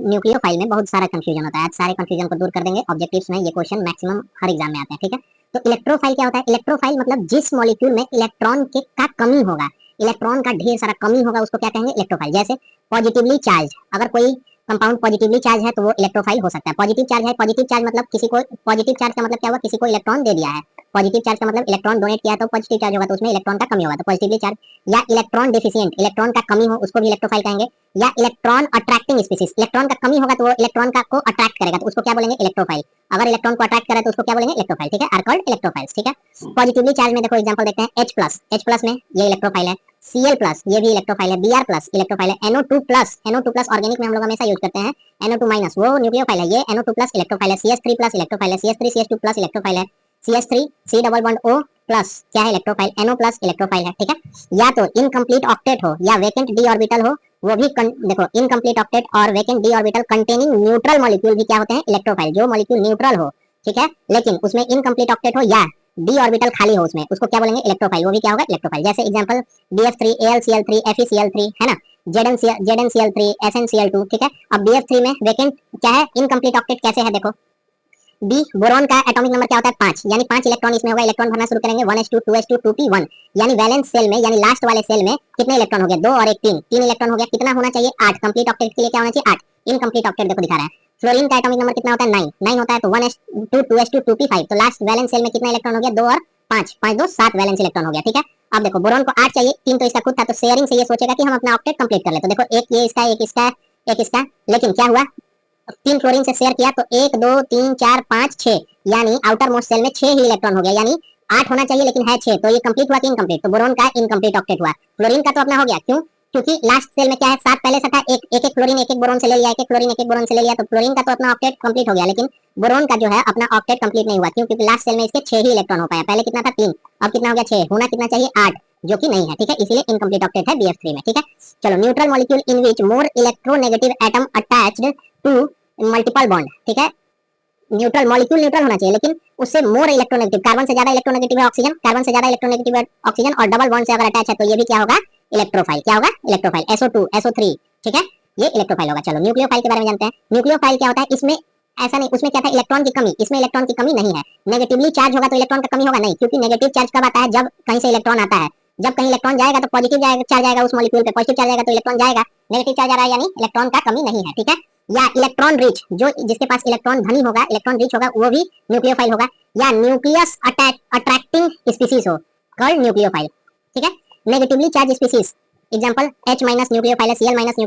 Nucleophile में बहुत सारा कंफ्यूजन होता है। आज सारे कंफ्यूजन को दूर कर देंगे। ऑब्जेक्टिव्स में ये क्वेश्चन मैक्सिमम हर एग्जाम में आते हैं, ठीक है। तो इलेक्ट्रोफाइल क्या होता है? इलेक्ट्रोफाइल मतलब जिस मॉलिक्यूल में इलेक्ट्रॉन के का कमी होगा, इलेक्ट्रॉन का ढेर सारा कमी होगा, उसको क्या कहेंगे? इलेक्ट्रोफाइल। जैसे पॉजिटिवली चार्ज, अगर कोई कंपाउंड पॉजिटिवली चार्ज है तो वो इलेक्ट्रोफाइल हो सकता है। पॉजिटिव चार्ज है, पॉजिटिव चार्ज मतलब किसी को, पॉजिटिव चार्ज का मतलब क्या हुआ? किसी को इलेक्ट्रॉन दे दिया है। पॉजिटिव चार्ज का मतलब इलेक्ट्रॉन डोनेट किया तो पॉजिटिव चार्ज होगा, तो उसमें इलेक्ट्रॉन का कमी होगा, तो पॉजिटिवली चार्ज। या इलेक्ट्रॉन डेफिशिएंट, इलेक्ट्रॉन का कमी हो, उसको भी इलेक्ट्रोफाइल कहेंगे। या इलेक्ट्रॉन अट्रैक्टिंग स्पीसीज, इलेक्ट्रॉन का कमी होगा तो वो इलेक्ट्रॉन का को अट्रैक्ट करेगा, तो उसको क्या बोलेंगे? इलेक्ट्रोफाइल। अगर इलेक्ट्रॉन को अट्रैक्ट करे तो उसको क्या बोलेंगे? इलेक्ट्रोफाइल, ठीक है। आर कॉल्ड इलेक्ट्रोफाइल्स, ठीक है। पॉजिटिवली चार्ज में देखो एग्जांपल देखते हैं। H प्लस में ये इलेक्ट्रोफाइल है। Cl प्लस ये भी इलेक्ट्रोफाइल है। Br प्लस इलेक्ट्रोफाइल है। NO2 प्लस ऑर्गेनिक में हम लोग हमेशा यूज करते हैं। NO2 माइनस वो न्यूक्लियोफाइल है। ये NO2 प्लस इलेक्ट्रोफाइल है। CH3 प्लस इलेक्ट्रोफाइल है। CH3 CH2 प्लस इलेक्ट्रोफाइल है। CH3 C double bond O plus क्या है? इलेक्ट्रोफाइल। NO प्लस इलेक्ट्रोफाइल है, ठीक है। या तो इनकम्प्लीट ऑक्टेट हो या वेकेंट डी ऑर्बिटल हो, वो भी देखो इनकम्प्लीट ऑक्टेट और vacant D orbital containing neutral molecule भी क्या होते हैं? इलेक्ट्रोफाइल। जो मॉलिक्यूल न्यूट्रल हो, ठीक है, लेकिन उसमें इनकम्प्लीट ऑक्टेट हो या डी ऑर्बिटल खाली हो उसमें, उसको क्या बोलेंगे? इलेक्ट्रोफाइल। वो भी क्या होगा? इलेक्ट्रोफाइल। जैसे एग्जांपल BF3 AlCl3 FeCl3 है ना, ZnCl3 SnCl2, ठीक है। अब BF3 में वेकेंट क्या है? इनकम्प्लीट ऑक्टेट कैसे है देखो। बी बोरॉन का एटॉमिक नंबर क्या होता है? 5, यानी 5 इलेक्ट्रॉन इसमें होगा। इलेक्ट्रॉन भरना शुरू करेंगे 1s2 2s2 2p1, यानी वैलेंस सेल में, यानी लास्ट वाले सेल में कितने इलेक्ट्रॉन हो गए? 2 और 1 3, 3 इलेक्ट्रॉन हो गया। कितना होना चाहिए? 8। कंप्लीट ऑक्टेट के लिए क्या होना चाहिए? 8। इनकम्प्लीट ऑक्टेट देखो दिखा रहा है। फ्लोरीन का एटॉमिक नंबर कितना होता है? 9, 9 होता है, तो 1s2 2s2 2p5, तो लास्ट वैलेंस सेल में कितना इलेक्ट्रॉन हो गया? 2 और 5, 5 2 7 वैलेंस इलेक्ट्रॉन हो गया, ठीक है। अब देखो बोरॉन को 8 चाहिए, 3 तो इसका खुद था, तो शेयरिंग से ये सोचेगा कि हम अपना ऑक्टेट कंप्लीट कर ले। तो देखो एक ये इसका, एक इसका, एक इसका, लेकिन क्या हुआ? 3 फ्लोरीन से शेयर किया तो 1 2 3 4 5 6, यानी आउटर मोस्ट सेल में 6 ही इलेक्ट्रॉन हो गया, यानी 8 होना चाहिए लेकिन है 6, तो ये कंप्लीट हुआ कि इनकम्प्लीट? तो बोरॉन का इनकम्प्लीट ऑक्टेट हुआ। फ्लोरीन का तो अपना हो गया, क्यों? क्योंकि लास्ट सेल में क्या है? 7 पहले से था, एक एक फ्लोरीन एक एक बोरॉन से ले लिया, एक एक फ्लोरीन एक एक बोरॉन से ले लिया, तो फ्लोरीन का तो अपना ऑक्टेट कंप्लीट हो गया, लेकिन बोरॉन का जो है अपना ऑक्टेट कंप्लीट नहीं हुआ, क्यों? क्योंकि लास्ट सेल में इसके 6 ही इलेक्ट्रॉन हो पाया। पहले कितना था? 3, अब कितना हो गया? 6। होना कितना चाहिए? 8, जो कि नहीं है, ठीक है, इसीलिए इनकम्प्लीट ऑक्टेट है BF3 में, ठीक है। चलो, neutral molecule in which more electronegative atom attached to multiple bond, ठीक है। न्यूट्रल मॉलिक्यूल न्यूट्रल होना चाहिए, लेकिन उससे मोर इलेक्ट्रोनेगेटिव, कार्बन से ज्यादा इलेक्ट्रोनेगेटिव है ऑक्सीजन, कार्बन से ज्यादा इलेक्ट्रोनेगेटिव है ऑक्सीजन, और डबल बॉन्ड से अगर अटैच है तो ये भी क्या होगा? इलेक्ट्रोफाइल। क्या होगा? इलेक्ट्रोफाइल। SO2 SO3, ठीक है, ये इलेक्ट्रोफाइल होगा। चलो न्यूक्लियोफाइल के बारे में जानते हैं। न्यूक्लियोफाइल क्या होता है? इसमें ऐसा नहीं, उसमें क्या था? इलेक्ट्रॉन की कमी। इसमें इलेक्ट्रॉन की कमी नहीं है। नेगेटिवली चार्ज होगा तो इलेक्ट्रॉन का कमी होगा नहीं, क्योंकि नेगेटिव चार्ज कब आता है? जब कहीं से इलेक्ट्रॉन आता है। जब कहीं इलेक्ट्रॉन जाएगा तो पॉजिटिव चार्ज आएगा उस मॉलिक्यूल पे, पॉजिटिव चार्ज आएगा तो इलेक्ट्रॉन जाएगा, नेगेटिव चार्ज आ रहा है यानी इलेक्ट्रॉन का कमी नहीं है, ठीक है। या इलेक्ट्रॉन रिच, जो जिसके पास इलेक्ट्रॉन धनी होगा, इलेक्ट्रॉन रिच होगा, वो भी न्यूक्लियोफाइल होगा। या न्यूक्लियस अट्रैक्टिंग स्पीसीज हो, कॉल्ड न्यूक्लियोफाइल, ठीक है। Negatively charge species, example H- nucleophile है, Cl- न्यूक्लियोफाइल